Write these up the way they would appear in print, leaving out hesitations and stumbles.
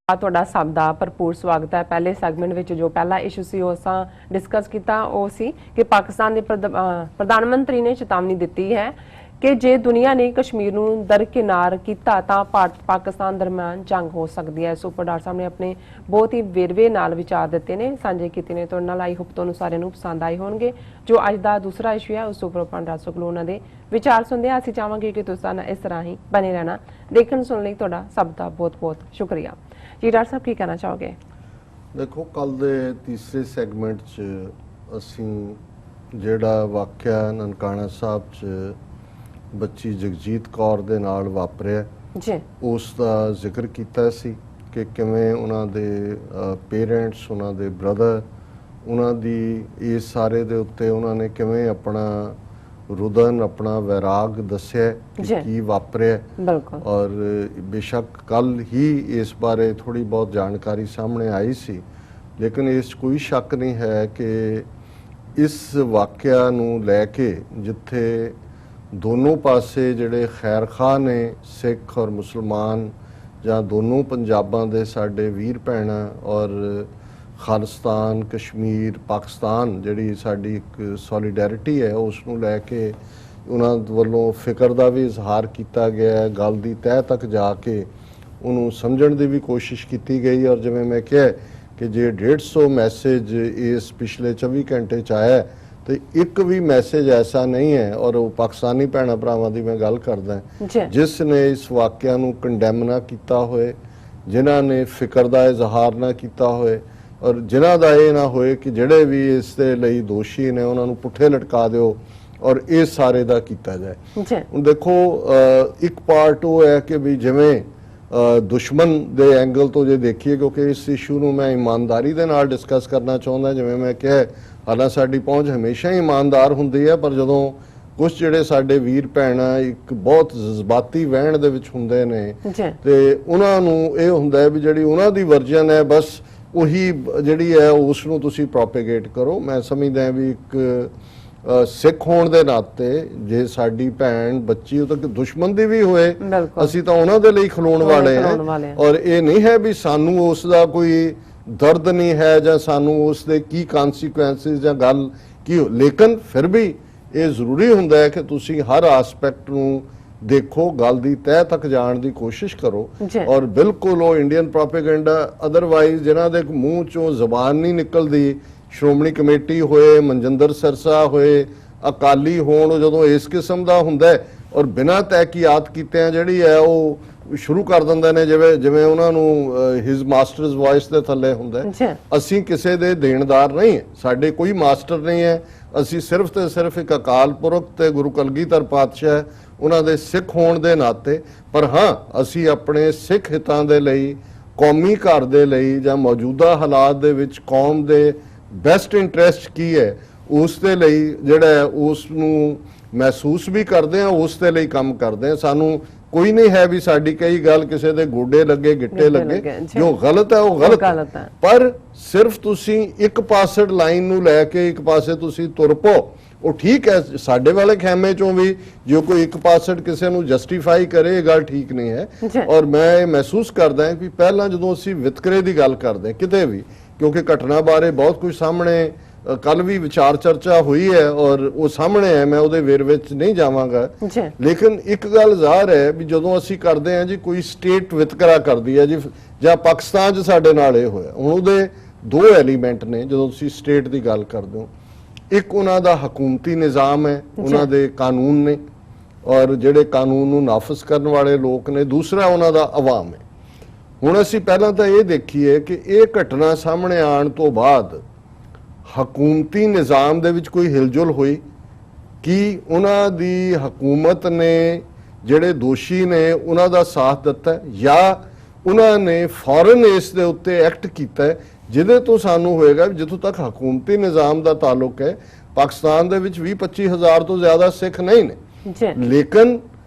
ਤੁਹਾਡਾ ਸਭ ਦਾ ਭਰਪੂਰ ਸਵਾਗਤ ਹੈ। ਪਹਿਲੇ ਸੈਗਮੈਂਟ ਵਿੱਚ ਜੋ ਪਹਿਲਾ ਇਸ਼ੂ ਸੀ ਉਹ ਅਸਾਂ ਡਿਸਕਸ ਕੀਤਾ ਉਹ ਸੀ ਕਿ ਪਾਕਿਸਤਾਨ ਦੇ ਪ੍ਰਧਾਨ ਮੰਤਰੀ ਨੇ ਚੇਤਾਵਨੀ ਦਿੱਤੀ ਹੈ ਕਿ ਜੇ ਦੁਨੀਆ ਨੇ ਕਸ਼ਮੀਰ ਨੂੰ ਦਰਕਿਨਾਰ ਕੀਤਾ ਤਾਂ ਭਾਰਤ ਪਾਕਿਸਤਾਨ ਦਰਮਿਆਨ ਜੰਗ ਹੋ ਸਕਦੀ ਹੈ। ਸੋ ਡਾਕਟਰ ਸਾਹਿਬ ਨੇ ਆਪਣੇ ਬਹੁਤ ਹੀ ਵੇਰਵੇ ਨਾਲ ਵਿਚਾਰ ਦਿੱਤੇ ਨੇ, ਸਾਂਝੇ ਕੀਤੇ ਨੇ। ਤੁਹਾਡੇ ਨਾਲ ਆਈ ਹੋਪ ਤੁਹਾਨੂੰ ਸਾਰਿਆਂ ਨੂੰ ਪਸੰਦ ਆਏ ਹੋਣਗੇ। ਜੋ ਅੱਜ ਦਾ ਦੂਸਰਾ ਇਸ਼ੂ ਹੈ ਉਸ ਉੱਪਰ ਆਪਾਂ ਡਾਕਟਰ ਕੋਲੋਂ ਉਹਨਾਂ ਦੇ ਵਿਚਾਰ ਸੁਣਦੇ ਹਾਂ। ਅਸੀਂ ਚਾਹਾਂਗੇ ਕਿ ਤੁਸੀਂ ਇਸ ਤਰ੍ਹਾਂ ਹੀ ਬਣੇ ਰਹਿਣਾ। ਦੇਖਣ ਸੁਣਨ ਲਈ ਤੁਹਾਡਾ ਸਭ ਦਾ ਬਹੁਤ-ਬਹੁਤ ਸ਼ੁਕਰੀਆ। जी डॉक्टर साहब की कहना चाहोगे? देखो कल दे तीसरे सैगमेंट च असी जेड़ा वाक़या ननकाना साहब च बच्ची जगजीत कौर दे नाल वापरिया जी उस दा जिक्र कीता सी कि किवें उन्हां दे पेरेंट्स उन्हां दे ब्रदर उन्हां दी इस सारे दे उत्ते उन्हां ने किवें अपना रुदन अपना वैराग दस्या की वापरिया और बेशक कल ही इस बारे थोड़ी बहुत जानकारी सामने आई सी, लेकिन इस कोई शक नहीं है कि इस वाक़या नूं लैके जिथे दोनों पासे जिहड़े खैर खां ने सिख और मुसलमान जां दोनों पंजाबां दे साडे वीर भैणां और खालिस्तान कश्मीर पाकिस्तान जिहड़ी साडी एक सॉलीडैरिटी है उसनूं लैके उन्हां वल्लों फिक्र दा भी इजहार किया गया है। गल दी तह तक जाके उन्होंने समझण दी भी कोशिश की गई और जिवें मैं कहा कि जे 150 मैसेज इस पिछले 24 घंटे च आया तो एक भी मैसेज ऐसा नहीं है और वो पाकिस्तानी भैणां भरावां दी मैं गल करदा जिसने इस वाक़या नूं कंडैम ना किया होए, जिन्हां ने फिक्र दा इजहार ना किया होए और जिन्हां दा ये ना होए कि जिहड़े भी इस दे लई दोषी ने उन्हां नूं पुट्ठे लटका दिओ और ये सारे दा कीता जाए। हुण देखो एक पार्ट वो है कि भी जिवें दुश्मन दे एंगल तो जे देखिए, क्योंकि इस इशू नूं मैं ईमानदारी दे नाल डिस्कस करना चाहुंदा। जिवें मैं कहा हालां साडी पहुंच हमेशा ही ईमानदार हुंदी है, पर जदों कुछ जिहड़े साडे वीर भैणां एक बहुत जज्बाती वहण दे विच हुंदे ने ते उन्हां नूं इह हुंदा है भी जिहड़ी उन्हां दी वर्जन है बस ਉਹੀ ਜਿਹੜੀ ਹੈ ਉਸ ਨੂੰ ਤੁਸੀਂ ਪ੍ਰੋਪੇਗੇਟ ਕਰੋ। ਮੈਂ ਸਮਝਦਾ ਵੀ ਇੱਕ ਸਿੱਖ ਹੋਣ ਦੇ ਨਾਤੇ ਜੇ ਸਾਡੀ ਭੈਣ ਬੱਚੀ ਉਹ ਤਾਂ ਦੁਸ਼ਮਣ ਦੀ ਵੀ ਹੋਏ ਅਸੀਂ ਤਾਂ ਉਹਨਾਂ ਦੇ ਲਈ ਖਲੋਣ ਵਾਲੇ ਹਾਂ ਔਰ ਇਹ ਨਹੀਂ ਹੈ ਵੀ ਸਾਨੂੰ ਉਸ ਦਾ ਕੋਈ ਦਰਦ ਨਹੀਂ ਹੈ ਜਾਂ ਸਾਨੂੰ ਉਸ ਦੇ ਕੀ ਕਨਸੀਕੁਐਂਸਿਸ ਜਾਂ ਗੱਲ ਕੀ, ਲੇਕਿਨ ਫਿਰ ਵੀ ਇਹ ਜ਼ਰੂਰੀ ਹੁੰਦਾ ਹੈ ਕਿ ਤੁਸੀਂ ਹਰ ਐਸਪੈਕਟ ਨੂੰ देखो, गल दी तह तक जाने की कोशिश करो और बिल्कुल वो इंडियन प्रोपेगेंडा अदरवाइज जिन्हां दे मूँह चों जबान नहीं निकलती, श्रोमणी कमेटी होए मनजिंदर सिरसा होए अकाली होण जदों इस किस्म का हुंदा है और बिना तहकीकात कीते जिहड़ी है वो शुरू कर दिंदे ने जिवें जिवें उन्हां नूं हिज मास्टर्स वॉइस दे थल्ले हुंदा है। असीं किसे दे देणदार नहीं है, साडे कोई मास्टर नहीं है, असीं सिर्फ ते सिर्फ एक अकाल पुरख ते गुरु कलगीधर पातशाह उन्हां दे सिख होण दे नाते, पर हाँ असी अपने सिख हितां दे लई कौमी घर दे लई जां मौजूदा हालात दे विच कौम दे बेस्ट इंटरस्ट की है उस दे लई जिहड़ा है उस नूं महसूस भी करदे हां, उस दे लई काम करदे हां। सानू कोई नहीं है भी साडी कई गल किसी दे गोडे लगे गिट्टे लगे, जो गलत है वो गलत है, पर सिर्फ तुसी एक पासड़ लाइन नूं लैके एक पासे तुसी तुर पो वो ठीक है। साडे वाले खैमे चों भी जो कोई एक पासड़ किसी नूं जस्टिफाई करे ये गल ठीक नहीं है और मैं महसूस करदा कि पहलां जदों असीं वितकरे दी गल करदे किते भी, क्योंकि घटना बारे बहुत कुछ सामने कल भी विचार चर्चा हुई है और वो सामने है, मैं उहदे वेरवे च नहीं जावांगा, लेकिन एक गल ज़ाहिर है भी जदों असीं करदे हां जी कोई स्टेट वितकरा करदी है जी जां पाकिस्तान च साडे नाल इह होया। हुण उहदे दो एलीमेंट ने जदों तुसीं स्टेट दी गल करदे हो, एक उन्हां दा हकूमती निज़ाम है, उन्हां दे कानून ने और जिहड़े कानून नूं नाफिज करन वाले लोग ने, दूसरा उन्हां दा अवाम है। हुण असीं पहिलां तां इह देखीए कि इह घटना सामने आउण तो बाद हकूमती निज़ाम दे विच कोई हिलजुल हुई कि उन्हां दी हकूमत ने जिहड़े दोषी ने उन्हां दा साथ दिता या उन्हां ने फौरन इस दे उत्ते एक्ट कीता है जिहदे तो सानू होएगा जिथों तक हकूमती निज़ाम का ताल्लुक है पाकिस्तान दे विच 20-25 हज़ार तो ज़्यादा सिख नहीं ने, लेकिन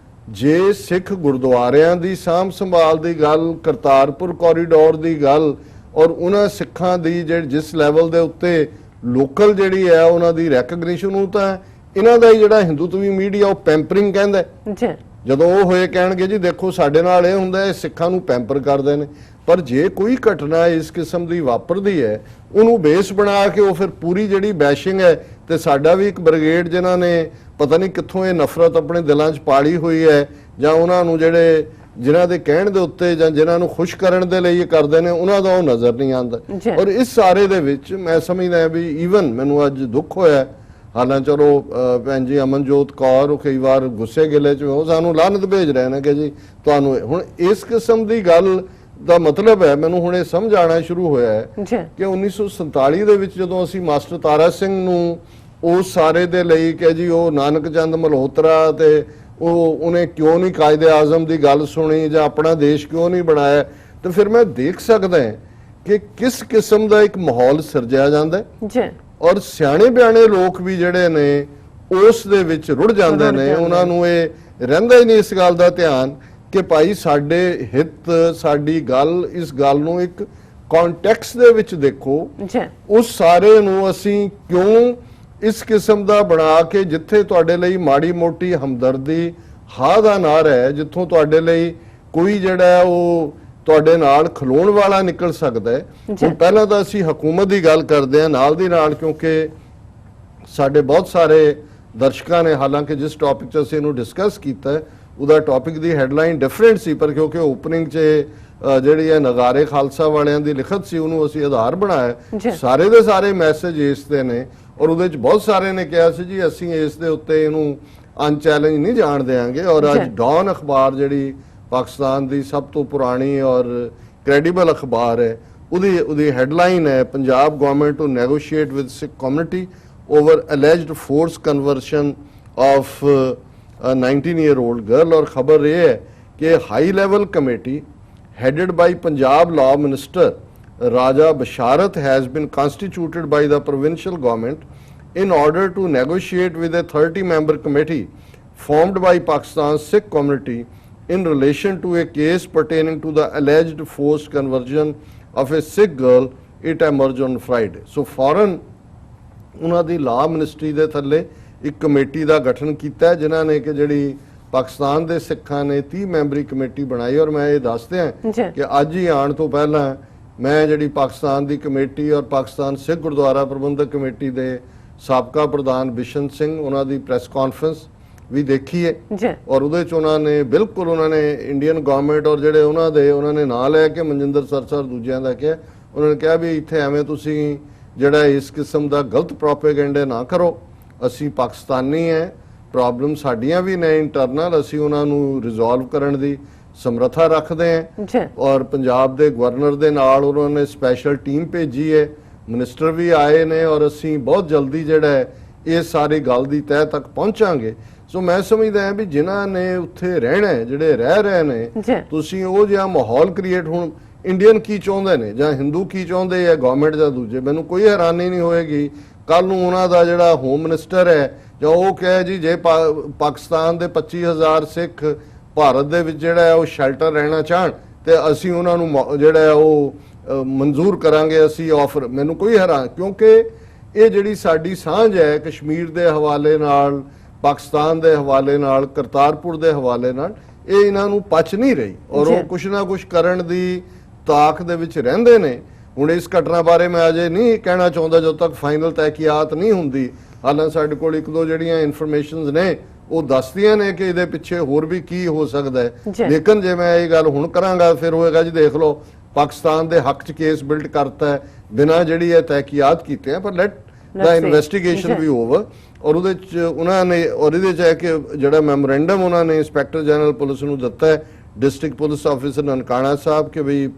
जे सिख गुरुद्वारियां दी साम संभाल दी गल, करतारपुर कॉरीडोर दी गल और उन्हां सिखां दी जिस लैवल दे उत्ते लोकल जिहड़ी है उन्हां दी रैकगनीशन, वो तां ਇਹਨਾਂ ਦਾ ਹੀ ਜਿਹੜਾ ਹਿੰਦੂਤਵੀ ਮੀਡੀਆ ਉਹ ਪੈਂਪਰਿੰਗ ਕਹਿੰਦਾ ਜੀ। ਜਦੋਂ ਉਹ ਹੋਏ ਕਹਿਣਗੇ ਜੀ ਦੇਖੋ ਸਾਡੇ ਨਾਲ ਇਹ ਹੁੰਦਾ ਹੈ, ਸਿੱਖਾਂ ਨੂੰ ਪੈਂਪਰ ਕਰਦੇ ਨੇ। ਪਰ ਜੇ ਕੋਈ ਘਟਨਾ ਇਸ ਕਿਸਮ ਦੀ ਵਾਪਰਦੀ ਹੈ ਉਹਨੂੰ ਬੇਸ ਬਣਾ ਕੇ ਉਹ ਫਿਰ ਪੂਰੀ ਜਿਹੜੀ ਬੈਸ਼ਿੰਗ ਹੈ, ਤੇ ਸਾਡਾ ਵੀ ਇੱਕ ਬ੍ਰਿਗੇਡ ਜਿਨ੍ਹਾਂ ਨੇ ਪਤਾ ਨਹੀਂ ਕਿੱਥੋਂ ਇਹ ਨਫ਼ਰਤ ਆਪਣੇ ਦਿਲਾਂ 'ਚ ਪਾਲੀ ਹੋਈ ਹੈ, ਜਾਂ ਉਹਨਾਂ ਨੂੰ ਜਿਹੜੇ ਜਿਨ੍ਹਾਂ ਦੇ ਕਹਿਣ ਦੇ ਉੱਤੇ ਜਾਂ ਜਿਨ੍ਹਾਂ ਨੂੰ ਖੁਸ਼ ਕਰਨ ਦੇ ਲਈ ਇਹ ਕਰਦੇ ਨੇ, ਉਹਨਾਂ ਦਾ ਉਹ ਨਜ਼ਰ ਨਹੀਂ ਆਉਂਦਾ। ਔਰ ਇਸ ਸਾਰੇ ਦੇ ਵਿੱਚ ਮੈਂ ਸਮਝਦਾ ਵੀ ਈਵਨ ਮੈਨੂੰ ਅੱਜ ਦੁੱਖ ਹੋਇਆ, ਹਾਲਾਂਕਿ ਚਲੋ ਭੈਣ ਜੀ ਅਮਨਜੋਤ ਕੌਰ ਉਹ ਕਈ ਵਾਰ ਗੁੱਸੇ ਗਿਲੇ 'ਚ ਉਹ ਸਾਨੂੰ ਲਾਹਨਤ ਭੇਜ ਰਹੇ ਨੇ ਕਿ ਜੀ ਤੁਹਾਨੂੰ ਹੁਣ ਇਸ ਕਿਸਮ ਦੀ ਗੱਲ ਦਾ ਮਤਲਬ ਹੈ, ਮੈਨੂੰ ਹੁਣ ਇਹ ਸਮਝ ਆਉਣਾ ਸ਼ੁਰੂ ਹੋਇਆ ਹੈ ਕਿ 1947 ਦੇ ਵਿੱਚ ਜਦੋਂ ਅਸੀਂ ਮਾਸਟਰ ਤਾਰਾ ਸਿੰਘ ਨੂੰ ਉਸ ਸਾਰੇ ਦੇ ਲਈ ਕਿ ਜੀ ਉਹ ਨਾਨਕ ਚੰਦ ਮਲਹੋਤਰਾ ਤੇ ਉਹਨੇ ਕਿਉਂ ਨਹੀਂ ਕਾਇਦੇ ਆਜ਼ਮ ਦੀ ਗੱਲ ਸੁਣੀ ਜਾਂ ਆਪਣਾ ਦੇਸ਼ ਕਿਉਂ ਨਹੀਂ ਬਣਾਇਆ, ਤੇ ਫਿਰ ਮੈਂ ਦੇਖ ਸਕਦਾ ਕਿ ਕਿਸ ਕਿਸਮ ਦਾ ਇੱਕ ਮਾਹੌਲ ਸਿਰਜਿਆ ਜਾਂਦਾ ਹੈ। ਔਰ ਸਿਆਣੇ ਬਿਆਣੇ ਲੋਕ ਵੀ ਜਿਹੜੇ ਨੇ ਉਸ ਦੇ ਵਿੱਚ ਰੁੜ ਜਾਂਦੇ ਨੇ, ਉਹਨਾਂ ਨੂੰ ਇਹ ਰਹਿੰਦਾ ਹੀ ਨਹੀਂ ਇਸ ਗੱਲ ਦਾ ਧਿਆਨ ਕਿ ਭਾਈ ਸਾਡੇ ਹਿੱਤ ਸਾਡੀ ਗੱਲ, ਇਸ ਗੱਲ ਨੂੰ ਇੱਕ ਕੰਟੈਕਸਟ ਦੇ ਵਿੱਚ ਦੇਖੋ। ਉਸ ਸਾਰੇ ਨੂੰ ਅਸੀਂ ਕਿਉਂ ਇਸ ਕਿਸਮ ਦਾ ਬਣਾ ਕੇ ਜਿੱਥੇ ਤੁਹਾਡੇ ਲਈ ਮਾੜੀ ਮੋਟੀ ਹਮਦਰਦੀ ਹਾਂ ਦਾ ਨਾਰਾ ਹੈ, ਜਿੱਥੋਂ ਤੁਹਾਡੇ ਲਈ ਕੋਈ ਜਿਹੜਾ ਉਹ ਤੁਹਾਡੇ ਨਾਲ ਖਲੋਣ ਵਾਲਾ ਨਿਕਲ ਸਕਦਾ ਹੈ। ਹੁਣ ਪਹਿਲਾਂ ਤਾਂ ਅਸੀਂ ਹਕੂਮਤ ਦੀ ਗੱਲ ਕਰਦੇ ਹਾਂ ਨਾਲ ਦੀ ਨਾਲ, ਕਿਉਂਕਿ ਸਾਡੇ ਬਹੁਤ ਸਾਰੇ ਦਰਸ਼ਕਾਂ ਨੇ ਹਾਲਾਂਕਿ ਜਿਸ ਟੌਪਿਕ 'ਚ ਅਸੀਂ ਇਹਨੂੰ ਡਿਸਕਸ ਕੀਤਾ ਉਹਦਾ ਟੌਪਿਕ ਦੀ ਹੈਡਲਾਈਨ ਡਿਫਰੈਂਟ ਸੀ, ਪਰ ਕਿਉਂਕਿ ਓਪਨਿੰਗ 'ਚ ਜਿਹੜੀ ਹੈ ਨਗਾਰੇ ਖਾਲਸਾ ਵਾਲਿਆਂ ਦੀ ਲਿਖਤ ਸੀ ਉਹਨੂੰ ਅਸੀਂ ਆਧਾਰ ਬਣਾਇਆ। ਸਾਰੇ ਦੇ ਸਾਰੇ ਮੈਸੇਜ ਇਸ ਦੇ ਨੇ, ਔਰ ਉਹਦੇ 'ਚ ਬਹੁਤ ਸਾਰੇ ਨੇ ਕਿਹਾ ਸੀ ਜੀ ਅਸੀਂ ਇਸ ਦੇ ਉੱਤੇ ਇਹਨੂੰ ਅਨਚੈਲੰਜ ਨਹੀਂ ਜਾਣ ਦੇਵਾਂਗੇ। ਔਰ ਅੱਜ ਡੌਨ ਅਖਬਾਰ ਜਿਹੜੀ ਪਾਕਿਸਤਾਨ ਦੀ ਸਭ ਤੋਂ ਪੁਰਾਣੀ ਔਰ ਕ੍ਰੈਡੀਬਲ ਅਖਬਾਰ ਹੈ, ਉਹਦੀ ਹੈਡਲਾਈਨ ਹੈ Punjab government to negotiate with Sikh community over alleged forced conversion of 19-year-old girl। और खबर ये है कि high level committee headed by Punjab law minister Raja Basharat has been constituted by the provincial government in order to negotiate with a 30-member committee formed by Pakistan's Sikh community in relation to a case pertaining to the alleged forced conversion of a Sikh girl it emerged on Friday। So foreign ਉਹਨਾਂ ਦੀ law ministry ਦੇ ਥੱਲੇ ਇੱਕ committee ਦਾ ਗਠਨ ਕੀਤਾ ਜਿਨ੍ਹਾਂ ਨੇ ਕਿ ਜਿਹੜੀ ਪਾਕਿਸਤਾਨ ਦੇ ਸਿੱਖਾਂ ਨੇ 30 ਮੈਂਬਰੀ ਕਮੇਟੀ ਬਣਾਈ। ਔਰ ਮੈਂ ਇਹ ਦੱਸਦੇ ਹਾਂ ਕਿ ਅੱਜ ਹੀ ਆਉਣ ਤੋਂ ਪਹਿਲਾਂ ਮੈਂ ਜਿਹੜੀ ਪਾਕਿਸਤਾਨ ਦੀ ਕਮੇਟੀ ਔਰ ਪਾਕਿਸਤਾਨ ਸਿੱਖ ਗੁਰਦੁਆਰਾ ਪ੍ਰਬੰਧਕ ਕਮੇਟੀ ਦੇ ਸਾਬਕਾ ਪ੍ਰਧਾਨ ਬਿਸ਼ਨ ਸਿੰਘ ਉਹਨਾਂ ਦੀ ਪ੍ਰੈਸ ਕਾਨਫਰੰਸ ਵੀ ਦੇਖੀ ਹੈ। ਔਰ ਉਹਦੇ 'ਚ ਉਹਨਾਂ ਨੇ ਬਿਲਕੁਲ ਉਹਨਾਂ ਨੇ ਇੰਡੀਅਨ ਗਵਰਨਮੈਂਟ ਔਰ ਜਿਹੜੇ ਉਹਨਾਂ ਨੇ ਨਾਂ ਲੈ ਕੇ ਮਨਜਿੰਦਰ ਸਰਸਰ ਦੂਜਿਆਂ ਦਾ ਕਿਹਾ, ਉਹਨਾਂ ਨੇ ਕਿਹਾ ਵੀ ਇੱਥੇ ਐਵੇਂ ਤੁਸੀਂ ਜਿਹੜਾ ਇਸ ਕਿਸਮ ਦਾ ਗਲਤ ਪ੍ਰੋਪੇਗੈਂਡਾ ਨਾ ਕਰੋ, ਅਸੀਂ ਪਾਕਿਸਤਾਨੀ ਹੈ, ਪ੍ਰੋਬਲਮ ਸਾਡੀਆਂ ਵੀ ਨੇ ਇੰਟਰਨਲ, ਅਸੀਂ ਉਹਨਾਂ ਨੂੰ ਰਿਜ਼ੋਲਵ ਕਰਨ ਦੀ ਸਮਰੱਥਾ ਰੱਖਦੇ ਹਾਂ। ਔਰ ਪੰਜਾਬ ਦੇ ਗਵਰਨਰ ਦੇ ਨਾਲ ਉਹਨਾਂ ਨੇ ਸਪੈਸ਼ਲ ਟੀਮ ਭੇਜੀ ਹੈ, ਮਿਨਿਸਟਰ ਵੀ ਆਏ ਨੇ, ਔਰ ਅਸੀਂ ਬਹੁਤ ਜਲਦੀ ਜਿਹੜਾ ਹੈ ਇਹ ਸਾਰੀ ਗੱਲ ਦੀ ਤਹਿ ਤੱਕ ਪਹੁੰਚਾਂਗੇ। ਸੋ ਮੈਂ ਸਮਝਦਾ ਹਾਂ ਵੀ ਜਿਨ੍ਹਾਂ ਨੇ ਉੱਥੇ ਰਹਿਣਾ ਜਿਹੜੇ ਰਹਿ ਰਹੇ ਨੇ, ਤੁਸੀਂ ਉਹ ਜਿਹਾ ਮਾਹੌਲ ਕ੍ਰੀਏਟ, ਹੁਣ ਇੰਡੀਅਨ ਕੀ ਚਾਹੁੰਦੇ ਨੇ ਜਾਂ ਹਿੰਦੂ ਕੀ ਚਾਹੁੰਦੇ ਆ ਗਵਰਨਮੈਂਟ ਜਾਂ ਦੂਜੇ, ਮੈਨੂੰ ਕੋਈ ਹੈਰਾਨੀ ਨਹੀਂ ਹੋਏਗੀ ਕੱਲ ਨੂੰ ਉਹਨਾਂ ਦਾ ਜਿਹੜਾ ਹੋਮ ਮਿਨਿਸਟਰ ਹੈ ਜਾਂ ਉਹ ਕਹੇ ਜੀ ਜੇ ਪਾਕਿਸਤਾਨ ਦੇ 25,000 ਸਿੱਖ ਭਾਰਤ ਦੇ ਵਿੱਚ ਜਿਹੜਾ ਹੈ ਉਹ ਸ਼ੈਲਟਰ ਰਹਿਣਾ ਚਾਹਣ ਤੇ ਅਸੀਂ ਉਹਨਾਂ ਨੂੰ ਜਿਹੜਾ ਉਹ ਮਨਜ਼ੂਰ ਕਰਾਂਗੇ, ਅਸੀਂ ਆਫਰ, ਮੈਨੂੰ ਕੋਈ ਹੈਰਾਨ, ਕਿਉਂਕਿ ਇਹ ਜਿਹੜੀ ਸਾਡੀ ਸਾਂਝ ਹੈ ਕਸ਼ਮੀਰ ਦੇ ਹਵਾਲੇ ਨਾਲ, ਪਾਕਿਸਤਾਨ ਦੇ ਹਵਾਲੇ ਨਾਲ, ਕਰਤਾਰਪੁਰ ਦੇ ਹਵਾਲੇ ਨਾਲ, ਇਹ ਇਹਨਾਂ ਨੂੰ ਪਚ ਨਹੀਂ ਰਹੀ ਔਰ ਉਹ ਕੁਛ ਨਾ ਕੁਛ ਕਰਨ ਦੀ ਤਾਕ ਦੇ ਵਿੱਚ ਰਹਿੰਦੇ ਨੇ। ਹੁਣ ਇਸ ਘਟਨਾ ਬਾਰੇ ਮੈਂ ਅਜੇ ਨਹੀਂ ਕਹਿਣਾ ਚਾਹੁੰਦਾ ਜਦੋਂ ਤੱਕ ਫਾਈਨਲ ਤਹਿਕੀਕਾਤ ਨਹੀਂ ਹੁੰਦੀ। ਹਾਲਾਂਕਿ ਸਾਡੇ ਕੋਲ ਇੱਕ ਦੋ ਜਿਹੜੀਆਂ ਇਨਫੋਰਮੇਸ਼ਨਸ ਨੇ ਉਹ ਦੱਸਦੀਆਂ ਨੇ ਕਿ ਇਹਦੇ ਪਿੱਛੇ ਹੋਰ ਵੀ ਕੀ ਹੋ ਸਕਦਾ ਹੈ, ਲੇਕਿਨ ਜੇ ਮੈਂ ਇਹ ਗੱਲ ਹੁਣ ਕਰਾਂਗਾ ਫਿਰ ਹੋਏਗਾ ਜੀ ਦੇਖ ਲਓ ਪਾਕਿਸਤਾਨ ਦੇ ਹੱਕ 'ਚ ਕੇਸ ਬਿਲਡ ਕਰਤਾ ਬਿਨਾਂ ਜਿਹੜੀ ਹੈ ਤਹਿਕੀਕਾਤ ਕੀਤੇ, ਪਰ let the investigation be over. ਔਰ ਉਹਦੇ 'ਚ ਉਹਨਾਂ ਨੇ ਔਰ ਇਹਦੇ 'ਚ ਹੈ ਕਿ ਜਿਹੜਾ ਮੈਮੋਰੈਂਡਮ ਉਹਨਾਂ ਨੇ ਇੰਸਪੈਕਟਰ ਜਨਰਲ ਪੁਲਿਸ ਨੂੰ ਦਿੱਤਾ ਹੈ, district police officer Nankana Sahib, ਕਿ ਵੀ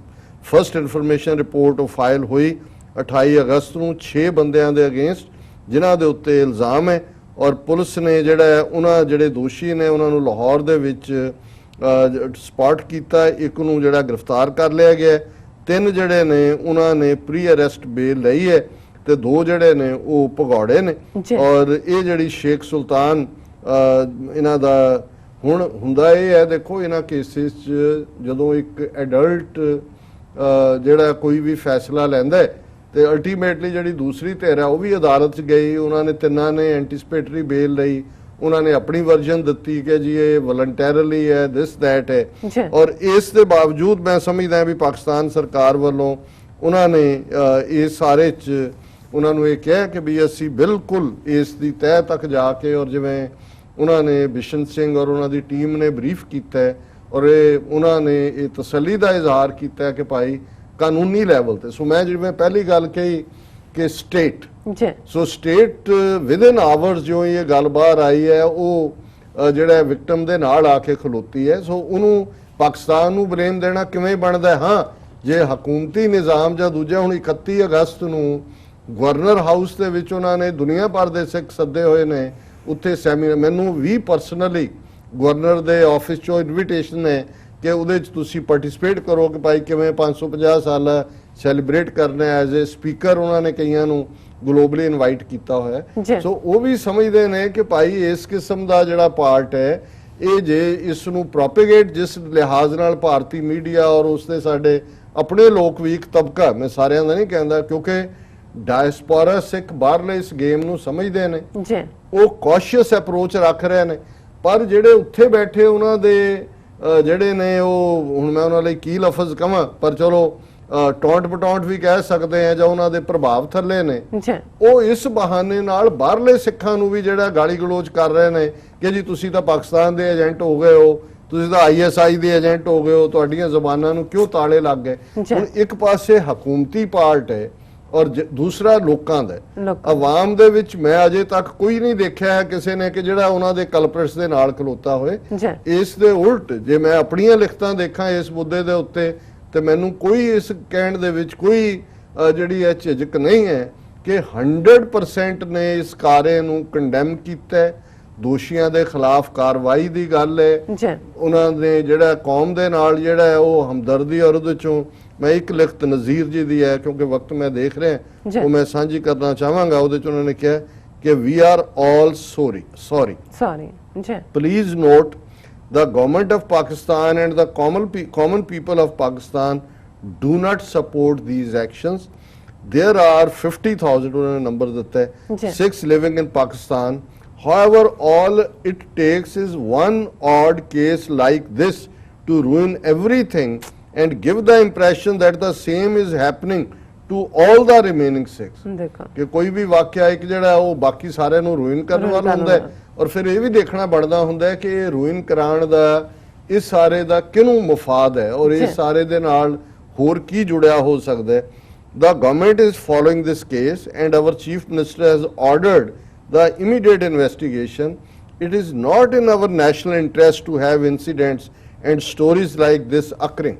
ਫਸਟ ਇਨਫੋਰਮੇਸ਼ਨ ਰਿਪੋਰਟ ਉਹ ਫਾਈਲ ਹੋਈ 28 ਅਗਸਤ ਨੂੰ 6 ਬੰਦਿਆਂ ਦੇ ਅਗੇਂਸਟ ਜਿਨ੍ਹਾਂ ਦੇ ਉੱਤੇ ਇਲਜ਼ਾਮ ਹੈ। ਔਰ ਪੁਲਿਸ ਨੇ ਜਿਹੜਾ ਉਹਨਾਂ ਜਿਹੜੇ ਦੋਸ਼ੀ ਨੇ ਉਹਨਾਂ ਨੂੰ ਲਾਹੌਰ ਦੇ ਵਿੱਚ ਸਪੌਟ ਕੀਤਾ, ਇੱਕ ਨੂੰ ਜਿਹੜਾ ਗ੍ਰਿਫਤਾਰ ਕਰ ਲਿਆ ਗਿਆ, 3 ਜਿਹੜੇ ਨੇ ਉਹਨਾਂ ਨੇ ਪ੍ਰੀ ਅਰੈਸਟ ਬੇਲ ਲਈ ਹੈ ਤੇ 2 ਜਿਹੜੇ ਨੇ ਉਹ ਭਗੌੜੇ ਨੇ। ਔਰ ਇਹ ਜਿਹੜੀ ਸ਼ੇਖ ਸੁਲਤਾਨ ਇਹਨਾਂ ਦਾ ਹੁਣ ਹੁੰਦਾ ਇਹ ਹੈ, ਦੇਖੋ ਇਹਨਾਂ ਕੇਸਿਸ 'ਚ ਜਦੋਂ ਇੱਕ ਐਡਲਟ ਜਿਹੜਾ ਕੋਈ ਵੀ ਫੈਸਲਾ ਲੈਂਦਾ ਹੈ ਤੇ ਅਲਟੀਮੇਟਲੀ ਜਿਹੜੀ ਦੂਸਰੀ ਧਿਰ ਹੈ ਉਹ ਵੀ ਅਦਾਲਤ 'ਚ ਗਈ, ਉਹਨਾਂ ਨੇ ਤਿੰਨਾਂ ਨੇ ਐਂਟੀਸਪੇਟਰੀ ਬੇਲ ਲਈ, ਉਹਨਾਂ ਨੇ ਆਪਣੀ ਵਰਜਨ ਦਿੱਤੀ ਕਿ ਜੀ ਇਹ ਵਲੰਟੈਰਲੀ ਹੈ, ਦਿਸ ਦੈਟ ਹੈ। ਔਰ ਇਸ ਦੇ ਬਾਵਜੂਦ ਮੈਂ ਸਮਝਦਾ ਵੀ ਪਾਕਿਸਤਾਨ ਸਰਕਾਰ ਵੱਲੋਂ ਉਹਨਾਂ ਨੇ ਇਸ ਸਾਰੇ 'ਚ ਉਹਨਾਂ ਨੂੰ ਇਹ ਕਿਹਾ ਕਿ ਵੀ ਅਸੀਂ ਬਿਲਕੁਲ ਇਸ ਦੀ ਤਹਿ ਤੱਕ ਜਾ ਕੇ, ਔਰ ਜਿਵੇਂ ਉਹਨਾਂ ਨੇ ਬਿਸ਼ਨ ਸਿੰਘ ਔਰ ਉਹਨਾਂ ਦੀ ਟੀਮ ਨੇ ਬਰੀਫ ਕੀਤਾ ਔਰ ਉਹਨਾਂ ਨੇ ਇਹ ਤਸੱਲੀ ਦਾ ਇਜ਼ਹਾਰ ਕੀਤਾ ਕਿ ਭਾਈ ਕਾਨੂੰਨੀ ਲੈਵਲ ਤੇ, ਸੋ ਮੈਂ ਜਿਵੇਂ ਪਹਿਲੀ ਗੱਲ ਕਹੀ ਕਿ state so state within hours ਜੋ ਇਹ ਗੱਲ ਬਾਹਰ ਆਈ ਹੈ ਉਹ ਜਿਹੜਾ ਵਿਕਟਮ ਦੇ ਨਾਲ ਆ ਕੇ ਖਲੋਤੀ ਹੈ। ਸੋ ਉਹਨੂੰ ਪਾਕਿਸਤਾਨ ਨੂੰ ਬਲੇਮ ਦੇਣਾ ਕਿਵੇਂ ਬਣਦਾ? ਹਾਂ, ਜੇ ਹਕੂਮਤੀ ਨਿਜ਼ਾਮ ਜਾਂ ਦੂਜਾ, ਹੁਣ 31 ਅਗਸਤ ਨੂੰ ਗਵਰਨਰ ਹਾਊਸ ਦੇ ਵਿੱਚ ਉਹਨਾਂ ਨੇ ਦੁਨੀਆ ਭਰ ਦੇ ਸਿੱਖ ਸੱਦੇ ਹੋਏ ਨੇ, ਉੱਥੇ ਸੈਮੀਨਾਰ, ਮੈਨੂੰ ਵੀ ਪਰਸਨਲੀ ਗਵਰਨਰ ਦੇ ਆਫਿਸ ਚੋਂ ਇਨਵੀਟੇਸ਼ਨ ਹੈ ਕਿ ਉਹਦੇ 'ਚ ਤੁਸੀਂ ਪਾਰਟਿਸਿਪੇਟ ਕਰੋ ਕਿ ਭਾਈ ਕਿਵੇਂ 550 ਸਾਲ ਸੈਲੀਬ੍ਰੇਟ ਕਰਨਾ ਐਜ਼ ਏ ਸਪੀਕਰ। ਉਹਨਾਂ ਨੇ ਕਈਆਂ ਨੂੰ ਗਲੋਬਲੀ ਇਨਵਾਈਟ ਕੀਤਾ ਹੋਇਆ। ਸੋ ਉਹ ਵੀ ਸਮਝਦੇ ਨੇ ਕਿ ਭਾਈ ਇਸ ਕਿਸਮ ਦਾ ਜਿਹੜਾ ਪਾਰਟ ਹੈ ਇਹ ਜੇ ਇਸ ਨੂੰ ਪ੍ਰੋਪੇਗੇਟ ਜਿਸ ਲਿਹਾਜ਼ ਨਾਲ ਭਾਰਤੀ ਮੀਡੀਆ ਔਰ ਉਸਦੇ ਸਾਡੇ ਆਪਣੇ ਲੋਕ ਵੀ, ਇੱਕ ਤਬਕਾ, ਮੈਂ ਸਾਰਿਆਂ ਦਾ ਨਹੀਂ ਕਹਿੰਦਾ ਕਿਉਂਕਿ ਡਾਇਸਪੋਰਾ ਸਿੱਖ ਬਾਹਰਲੇ ਇਸ ਗੇਮ ਨੂੰ ਸਮਝਦੇ ਨੇ, ਉਹ ਕੌਸ਼ੀਅਸ ਅਪਰੋਚ ਰੱਖ ਰਹੇ ਨੇ, ਪਰ ਜਿਹੜੇ ਉੱਥੇ ਬੈਠੇ ਉਹਨਾਂ ਦੇ ਜਿਹੜੇ ਨੇ ਉਹ, ਹੁਣ ਮੈਂ ਉਹਨਾਂ ਲਈ ਕੀ ਲਫ਼ਜ਼ ਕਵਾਂ, ਪਰ ਚਲੋ ਟੌਂਟ ਪਟੌਂਟ ਵੀ ਕਹਿ ਸਕਦੇ ਆ, ਜਾਂ ਉਹਨਾਂ ਦੇ ਪ੍ਰਭਾਵ ਥੱਲੇ ਨੇ, ਉਹ ਇਸ ਬਹਾਨੇ ਨਾਲ ਬਾਹਰਲੇ ਸਿੱਖਾਂ ਨੂੰ ਵੀ ਜਿਹੜਾ ਗਾਲੀ ਗਲੋਚ ਕਰ ਰਹੇ ਨੇ ਕਿ ਜੀ ਤੁਸੀਂ ਤਾਂ ਪਾਕਿਸਤਾਨ ਦੇ ਏਜੰਟ ਹੋ ਗਏ ਹੋ, ਤੁਸੀਂ ਤਾਂ ISI ਦੇ ਏਜੰਟ ਹੋ ਗਏ ਹੋ, ਤੁਹਾਡੀਆਂ ਜ਼ਬਾਨਾਂ ਨੂੰ ਕਿਉਂ ਤਾਲੇ ਲੱਗ ਗਏ। ਹੁਣ ਇੱਕ ਪਾਸੇ ਹਕੂਮਤੀ ਪਾਰਟ ਹੈ ਔਰ ਦੂਸਰਾ ਲੋਕਾਂ ਦਾ, ਆਵਾਮ ਦੇ ਵਿੱਚ ਮੈਂ ਅਜੇ ਤੱਕ ਕੋਈ ਨਹੀਂ ਦੇਖਿਆ ਹੈ ਕਿਸੇ ਨੇ ਕਿ ਜਿਹੜਾ ਉਹਨਾਂ ਦੇ ਕਲਪ੍ਰਿਟਸ ਦੇ ਨਾਲ ਖਲੋਤਾ ਹੋਏ। ਇਸ ਦੇ ਉਲਟ ਜੇ ਮੈਂ ਆਪਣੀਆਂ ਲਿਖਤਾਂ ਦੇਖਾਂ ਇਸ ਮੁੱਦੇ ਦੇ ਉੱਤੇ ਤੇ ਮੈਨੂੰ ਕੋਈ ਇਸ ਕਹਿਣ ਦੇ ਵਿੱਚ ਕੋਈ ਜਿਹੜੀ ਹੈ ਝਿਜਕ ਨਹੀਂ ਹੈ ਕਿ 100% ਨੇ ਇਸ ਕਾਰੇ ਨੂੰ ਕੰਡੈਮ ਕੀਤਾ, ਦੋਸ਼ੀਆਂ ਦੇ ਖਿਲਾਫ ਕਾਰਵਾਈ ਦੀ ਗੱਲ ਹੈ। ਉਹਨਾਂ ਨੇ ਜਿਹੜਾ ਕੌਮ ਦੇ ਨਾਲ ਜਿਹੜਾ ਹੈ ਉਹ ਹਮਦਰਦੀ, ਔਰ ਉਹਦੇ ਚੋਂ ਮੈਂ ਇੱਕ ਲਿਖਤ ਨਜ਼ੀਰ ਜੀ ਦੀ ਹੈ ਕਿਉਂਕਿ ਵਕਤ ਮੈਂ ਦੇਖ ਰਿਹਾ ਉਹ ਮੈਂ ਸਾਂਝੀ ਕਰਨਾ ਚਾਹਾਂਗਾ। ਉਹਦੇ ਚ ਉਹਨਾਂ ਨੇ ਕਿਹਾ ਕਿ we are all sorry please note the government of Pakistan and the common people of Pakistan do not support these actions. There are 50,000 उन्होंने number दिता है, 6 living in Pakistan. However, all it takes is one odd case like this to ruin everything and give the impression that the same is happening to all the remaining 6. कि कोई भी वाकया एक ਜਿਹੜਾ ਉਹ ਬਾਕੀ ਸਾਰਿਆਂ ਨੂੰ ਰੂਇਨ ਕਰਨ ਵਾਲਾ ਹੁੰਦਾ ਹੈ, ਔਰ ਫਿਰ ਇਹ ਵੀ ਦੇਖਣਾ ਬਣਦਾ ਹੁੰਦਾ ਹੈ ਕਿ ਇਹ ਰੂਇਨ ਕਰਾਉਣ ਦਾ ਇਸ ਸਾਰੇ ਦਾ ਕਿਹਨੂੰ ਮਫਾਦ ਹੈ ਔਰ ਇਸ ਸਾਰੇ ਦੇ ਨਾਲ ਹੋਰ ਕੀ ਜੁੜਿਆ ਹੋ ਸਕਦਾ ਹੈ। The government is following this case and our chief minister has ordered the immediate investigation. It is not in our national interest to have incidents and stories like this occurring.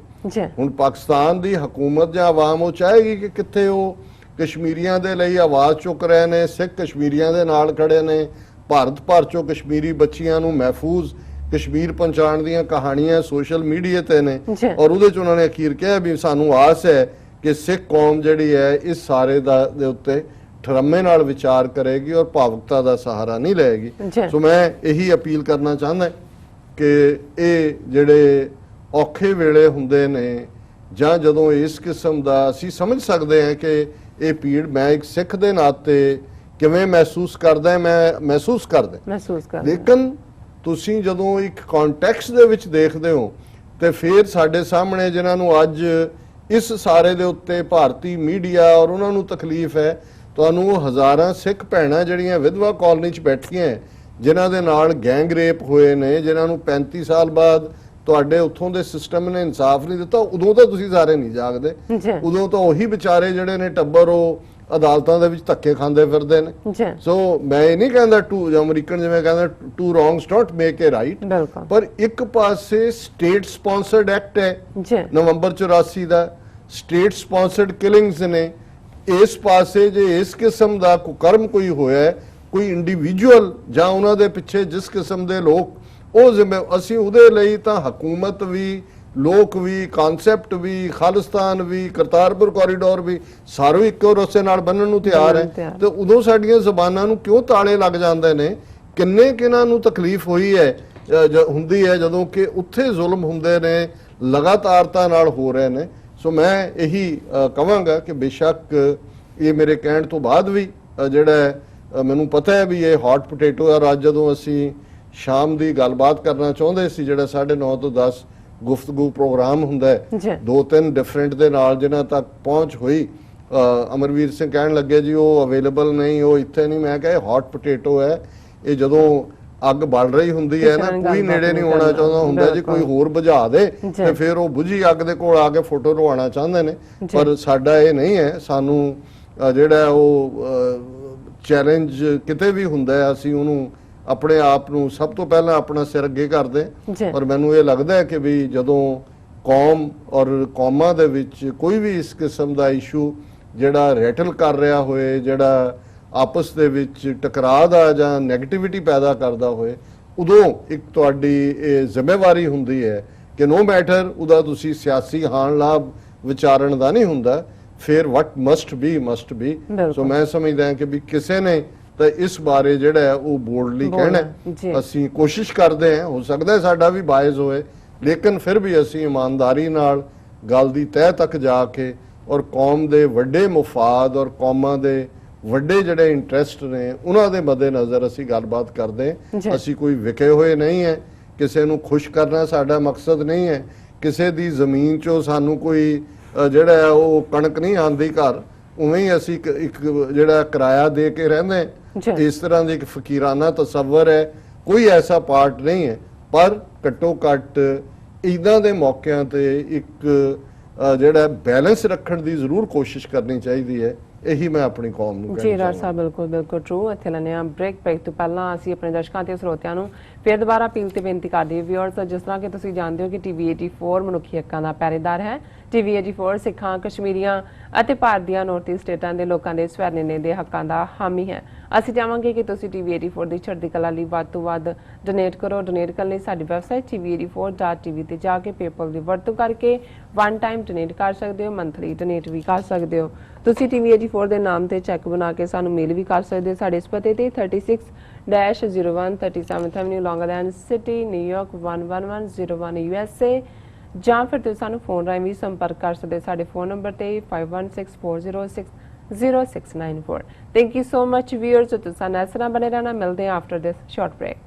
ਹੁਣ ਪਾਕਿਸਤਾਨ ਦੀ ਹਕੂਮਤ ਜਾਂ ਆਵਾਮ ਉਹ ਚਾਹੇਗੀ ਕਿ ਕਿੱਥੇ ਉਹ ਕਸ਼ਮੀਰੀਆਂ ਦੇ ਲਈ ਆਵਾਜ਼ ਚੁੱਕ ਰਹੇ ਨੇ, ਸਿੱਖ ਕਸ਼ਮੀਰੀਆਂ ਦੇ ਨਾਲ ਖੜੇ ਨੇ, ਭਾਰਤ ਭਰ ਚੋਂ ਕਸ਼ਮੀਰੀ ਬੱਚੀਆਂ ਨੂੰ ਮਹਿਫੂਜ਼ ਕਸ਼ਮੀਰ ਪਹੁੰਚਾਉਣ ਦੀਆਂ ਕਹਾਣੀਆਂ ਸੋਸ਼ਲ ਮੀਡੀਆ ਤੇ ਨੇ, ਔਰ ਉਹਦੇ ਚ ਉਹਨਾਂ ਨੇ ਅਖੀਰ ਕਿਹਾ ਵੀ ਸਾਨੂੰ ਆਸ ਹੈ ਕਿ ਸਿੱਖ ਕੌਮ ਜਿਹੜੀ ਹੈ ਇਸ ਸਾਰੇ ਦੇ ਉੱਤੇ ਠਰਮੇ ਨਾਲ ਵਿਚਾਰ ਕਰੇਗੀ ਔਰ ਭਾਵੁਕਤਾ ਦਾ ਸਹਾਰਾ ਨਹੀਂ ਲਏਗੀ। ਸੋ ਮੈਂ ਇਹੀ ਅਪੀਲ ਕਰਨਾ ਚਾਹੁੰਦਾ ਕਿ ਇਹ ਜਿਹੜੇ ਔਖੇ ਵੇਲੇ ਹੁੰਦੇ ਨੇ ਜਾਂ ਜਦੋਂ ਇਸ ਕਿਸਮ ਦਾ ਅਸੀਂ ਸਮਝ ਸਕਦੇ ਹਾਂ ਕਿ ਇਹ ਪੀੜ ਮੈਂ ਇੱਕ ਸਿੱਖ ਦੇ ਨਾਤੇ ਕਿਵੇਂ ਮਹਿਸੂਸ ਕਰਦਾ, ਮੈਂ ਮਹਿਸੂਸ ਕਰਦਾ, ਲੇਕਿਨ ਤੁਸੀਂ ਜਦੋਂ ਇੱਕ ਕੰਟੈਕਸਟ ਦੇ ਵਿੱਚ ਦੇਖਦੇ ਹੋ ਤੇ ਫਿਰ ਸਾਡੇ ਸਾਹਮਣੇ ਜਿਨ੍ਹਾਂ ਨੂੰ ਅੱਜ ਇਸ ਸਾਰੇ ਦੇ ਉੱਤੇ ਭਾਰਤੀ ਮੀਡੀਆ ਔਰ ਉਹਨਾਂ ਨੂੰ ਤਕਲੀਫ ਹੈ, ਤੁਹਾਨੂੰ ਉਹ ਹਜ਼ਾਰਾਂ ਸਿੱਖ ਭੈਣਾਂ ਜਿਹੜੀਆਂ ਵਿਧਵਾ ਕਾਲਨੀ 'ਚ ਬੈਠੀਆਂ ਜਿਨ੍ਹਾਂ ਦੇ ਨਾਲ ਗੈਂਗ ਰੇਪ ਹੋਏ ਨੇ, ਜਿਨ੍ਹਾਂ ਨੂੰ 35 ਸਾਲ ਬਾਅਦ ਤੁਹਾਡੇ ਉੱਥੋਂ ਦੇ ਸਿਸਟਮ ਨੇ ਇਨਸਾਫ ਨਹੀਂ ਦਿੱਤਾ, ਉਦੋਂ ਤਾਂ ਤੁਸੀਂ ਸਾਰੇ ਨਹੀਂ ਜਾਗਦੇ, ਉਦੋਂ ਤਾਂ ਉਹੀ ਵਿਚਾਰੇ ਜਿਹੜੇ ਨੇ ਟੱਬਰ ਉਹ ਅਦਾਲਤਾਂ ਦੇ ਵਿੱਚ ਧੱਕੇ ਖਾਂਦੇ ਫਿਰਦੇ ਨੇ। ਸੋ ਮੈਂ ਇਹ ਨਹੀਂ ਕਹਿੰਦਾ ਅਮਰੀਕਨ ਜਿਵੇਂ ਕਹਿੰਦਾ two wrongs don't make a right, ਪਰ ਇੱਕ ਪਾਸੇ ਸਟੇਟ ਸਪਾਂਸਰਡ ਐਕਟ ਹੈ ਨਵੰਬਰ 84 ਦਾ, ਸਟੇਟ ਸਪਾਂਸਰਡ ਕਿਲਿੰਗਸ ਨੇ, ਇਸ ਪਾਸੇ ਜੇ ਇਸ ਕਿਸਮ ਦਾ ਕੁਕਰਮ ਕੋਈ ਹੋਇਆ, ਕੋਈ ਇੰਡੀਵਿਜੂਅਲ ਜਾਂ ਉਹਨਾਂ ਦੇ ਪਿੱਛੇ ਜਿਸ ਕਿਸਮ ਦੇ ਲੋਕ ਉਹ ਅਸੀਂ ਉਹਦੇ ਲਈ ਤਾਂ ਹਕੂਮਤ ਵੀ, ਲੋਕ ਵੀ, ਕਾਨਸੈਪਟ ਵੀ, ਖਾਲਿਸਤਾਨ ਵੀ, ਕਰਤਾਰਪੁਰ ਕੋਰੀਡੋਰ ਵੀ ਸਾਰੇ ਇੱਕੋ ਰਸੇ ਨਾਲ ਬੰਨਣ ਨੂੰ ਤਿਆਰ ਹੈ, ਤੇ ਉਦੋਂ ਸਾਡੀਆਂ ਜ਼ਬਾਨਾਂ ਨੂੰ ਕਿਉਂ ਤਾਲੇ ਲੱਗ ਜਾਂਦੇ ਨੇ? ਕਿੰਨੇ ਕਿਨਾਂ ਨੂੰ ਤਕਲੀਫ ਹੋਈ ਹੈ ਹੁੰਦੀ ਹੈ ਜਦੋਂ ਕਿ ਉੱਥੇ ਜ਼ੁਲਮ ਹੁੰਦੇ ਨੇ, ਲਗਾਤਾਰਤਾ ਨਾਲ ਹੋ ਰਹੇ ਨੇ। ਸੋ ਮੈਂ ਇਹੀ ਕਹਾਂਗਾ ਕਿ ਬੇਸ਼ੱਕ ਇਹ ਮੇਰੇ ਕਹਿਣ ਤੋਂ ਬਾਅਦ ਵੀ ਜਿਹੜਾ ਹੈ, ਮੈਨੂੰ ਪਤਾ ਹੈ ਵੀ ਇਹ ਹੌਟ ਪੋਟੇਟੋ ਹੈ। ਅੱਜ ਜਦੋਂ ਅਸੀਂ ਸ਼ਾਮ ਦੀ ਗੱਲਬਾਤ ਕਰਨਾ ਚਾਹੁੰਦੇ ਸੀ, ਜਿਹੜਾ 9:30 ਤੋਂ 10 ਗੁਫ਼ਤਗੂ ਪ੍ਰੋਗਰਾਮ ਹੁੰਦਾ ਹੈ, 2-3 ਡਿਫਰੈਂਟ ਦੇ ਨਾਲ ਜਿਨ੍ਹਾਂ ਤੱਕ ਪਹੁੰਚ ਹੋਈ, ਅਮਰਵੀਰ ਸਿੰਘ ਕਹਿਣ ਲੱਗੇ ਜੀ ਉਹ ਅਵੇਲੇਬਲ ਨਹੀਂ, ਉਹ ਇੱਥੇ ਨਹੀਂ। ਮੈਂ ਕਿਹਾ ਹੌਟ ਪੋਟੇਟੋ ਹੈ, ਇਹ ਜਦੋਂ ਅੱਗ ਬਲ ਰਹੀ ਹੁੰਦੀ ਹੈ ਨਾ, ਕੋਈ ਨੇੜੇ ਨਹੀਂ ਆਉਣਾ ਚਾਹੁੰਦਾ ਹੁੰਦਾ ਜੀ, ਕੋਈ ਹੋਰ ਬੁਝਾ ਦੇ ਤੇ ਫਿਰ ਉਹ ਬੁਝੀ ਅੱਗ ਦੇ ਕੋਲ ਆ ਕੇ ਫੋਟੋ ਲਵਾਉਣਾ ਚਾਹੁੰਦੇ ਨੇ। ਪਰ ਸਾਡਾ ਇਹ ਨਹੀਂ ਹੈ, ਸਾਨੂੰ ਜਿਹੜਾ ਉਹ ਚੈਲੰਜ ਕਿਤੇ ਵੀ ਹੁੰਦਾ ਹੈ, ਅਸੀਂ ਉਹਨੂੰ ਆਪਣੇ ਆਪ ਨੂੰ ਸਭ ਤੋਂ ਪਹਿਲਾਂ ਆਪਣਾ ਸਿਰ ਅੱਗੇ ਕਰਦੇ। ਔਰ ਮੈਨੂੰ ਇਹ ਲੱਗਦਾ ਹੈ ਕਿ ਵੀ ਜਦੋਂ ਕੌਮ ਔਰ ਕੌਮਾਂ ਦੇ ਵਿੱਚ ਕੋਈ ਵੀ ਇਸ ਕਿਸਮ ਦਾ ਇਸ਼ੂ ਜਿਹੜਾ ਰੈਟਲ ਕਰ ਰਿਹਾ ਹੋਏ, ਜਿਹੜਾ ਆਪਸ ਦੇ ਵਿੱਚ ਟਕਰਾਅ ਦਾ ਜਾਂ ਨੈਗੇਟਿਵਿਟੀ ਪੈਦਾ ਕਰਦਾ ਹੋਏ, ਉਦੋਂ ਇੱਕ ਤੁਹਾਡੀ ਇਹ ਜ਼ਿੰਮੇਵਾਰੀ ਹੁੰਦੀ ਹੈ ਕਿ ਨੋ ਮੈਟਰ ਉਹਦਾ ਤੁਸੀਂ ਸਿਆਸੀ ਹਾਣ ਲਾਭ ਵਿਚਾਰਨ ਦਾ ਨਹੀਂ ਹੁੰਦਾ, ਫਿਰ ਵਟ ਮਸਟ ਬੀ। ਸੋ ਮੈਂ ਸਮਝਦਾ ਹਾਂ ਕਿ ਵੀ ਕਿਸੇ ਨੇ ਤਾਂ ਇਸ ਬਾਰੇ ਜਿਹੜਾ ਹੈ ਉਹ ਬੋਲਡਲੀ ਕਹਿਣਾ। ਅਸੀਂ ਕੋਸ਼ਿਸ਼ ਕਰਦੇ ਹਾਂ, ਹੋ ਸਕਦਾ ਸਾਡਾ ਵੀ ਬਾਇਜ਼ ਹੋਏ, ਲੇਕਿਨ ਫਿਰ ਵੀ ਅਸੀਂ ਇਮਾਨਦਾਰੀ ਨਾਲ ਗੱਲ ਦੀ ਤਹਿ ਤੱਕ ਜਾ ਕੇ ਔਰ ਕੌਮ ਦੇ ਵੱਡੇ ਮੁਫਾਦ ਔਰ ਕੌਮਾਂ ਦੇ ਵੱਡੇ ਜਿਹੜੇ ਇੰਟਰਸਟ ਨੇ ਉਹਨਾਂ ਦੇ ਮੱਦੇ ਨਜ਼ਰ ਅਸੀਂ ਗੱਲਬਾਤ ਕਰਦੇ। ਅਸੀਂ ਕੋਈ ਵਿਕੇ ਹੋਏ ਨਹੀਂ ਹੈ, ਕਿਸੇ ਨੂੰ ਖੁਸ਼ ਕਰਨਾ ਸਾਡਾ ਮਕਸਦ ਨਹੀਂ ਹੈ, ਕਿਸੇ ਦੀ ਜ਼ਮੀਨ 'ਚੋਂ ਸਾਨੂੰ ਕੋਈ ਜਿਹੜਾ ਹੈ ਉਹ ਕਣਕ ਨਹੀਂ ਆਉਂਦੀ ਘਰ, ਉਵੇਂ ਹੀ ਅਸੀਂ ਇੱਕ ਜਿਹੜਾ ਕਿਰਾਇਆ ਦੇ ਕੇ ਰਹਿੰਦੇ। ਇਸ ਤਰ੍ਹਾਂ ਦੀ ਇੱਕ ਫਕੀਰਾਨਾ ਤਸੱਵਰ ਹੈ, ਕੋਈ ਐਸਾ ਪਾਰਟ ਨਹੀਂ ਹੈ। ਪਰ ਘੱਟੋ ਘੱਟ ਇੱਦਾਂ ਦੇ ਮੌਕਿਆਂ ਤੇ ਇੱਕ ਜਿਹੜਾ ਬੈਲੈਂਸ ਰੱਖਣ ਦੀ ਜ਼ਰੂਰ ਕੋਸ਼ਿਸ਼ ਕਰਨੀ ਚਾਹੀਦੀ ਹੈ। ਇਹੀ ਮੈਂ ਆਪਣੀ ਕੌਮ ਨੂੰ ਜੀ ਰਾਜ ਸਾਹਿਬ, ਬਿਲਕੁਲ ਟਰੂ। ਇੱਥੇ ਲੈਣੇ ਆ ਬ੍ਰੇਕ ਤੋਂ ਪਹਿਲਾਂ ਅਸੀਂ ਆਪਣੇ ਦਰਸ਼ਕਾਂ ਤੇ ਸਰੋਤਿਆਂ ਨੂੰ ਫਿਰ ਦੁਬਾਰਾ ਅਪੀਲ ਤੇ ਬੇਨਤੀ ਕਰਦੇ ਹਾਂ ਵਿਊਅਰਸ, ਜਿਸ ਤਰ੍ਹਾਂ ਕਿ ਤੁਸੀਂ ਜਾਣਦੇ ਹੋ ਕਿ ਟੀਵੀ 84 ਮਨੁੱਖੀ ਹੱਕਾਂ ਦਾ ਪਹਿਰੇਦਾਰ ਹੈ। ਟੀਵੀ 84 ਸਿੱਖਾਂ, ਕਸ਼ਮੀਰੀਆਂ ਅਤੇ ਭਾਰਤ ਦੀਆਂ ਨੌਰਥ ਈਸਟ ਸਟੇਟਾਂ ਦੇ ਲੋਕਾਂ ਦੇ ਸਵੈਰਨੇਨੇ ਦੇ ਹੱਕਾਂ ਦਾ ਹਾਮੀ ਹੈ। ਅਸੀਂ ਚਾਹਾਂਗੇ ਕਿ ਤੁਸੀਂ ਟੀਵੀ 84 ਦੀ ਚੜ੍ਹਦੀ ਕਲਾ ਲਈ ਵੱਧ ਤੋਂ ਵੱਧ ਡੋਨੇਟ ਕਰੋ। ਡੋਨੇਟ ਕਰਨ ਲਈ ਸਾਡੀ ਵੈਬਸਾਈਟ tv84.tv ਤੇ ਜਾ ਕੇ ਪੇਪਲ ਦੀ ਵਰਤੋਂ ਕਰਕੇ ਵਨ ਟਾਈਮ ਡੋਨੇਟ ਕਰ ਸਕਦੇ ਹੋ, ਮੰਥਲੀ ਡੋਨੇਟ ਵੀ ਕਰ ਸਕਦੇ ਹੋ। ਤੁਸੀਂ ਟੀਵੀ 84 ਦੇ ਨਾਮ ਤੇ ਚੈੱਕ ਬਣਾ ਕੇ ਸਾਨੂੰ ਮੇਲ ਵੀ ਕਰ ਸਕਦੇ ਹੋ ਸਾਡੇ ਇਸ ਪਤੇ ਤੇ 36-01 37th Avenue, Long Island City, New York 11101 USA, ਜਾਂ ਫਿਰ ਤੁਸੀਂ ਸਾਨੂੰ ਫੋਨ ਰਾਹੀਂ ਵੀ ਸੰਪਰਕ ਕਰ ਸਕਦੇ ਸਾਡੇ ਫੋਨ ਨੰਬਰ ਤੇ 5164060694। Thank you so much viewers, ਤੁਸੀਂ ਨਾਲ ਇਸ ਤਰ੍ਹਾਂ ਬਣੇ ਰਹਿਣਾ। ਮਿਲਦੇ ਹਾਂ ਆਫਟਰ ਦਿਸ ਸ਼ਾਰਟ ਬ੍ਰੇਕ।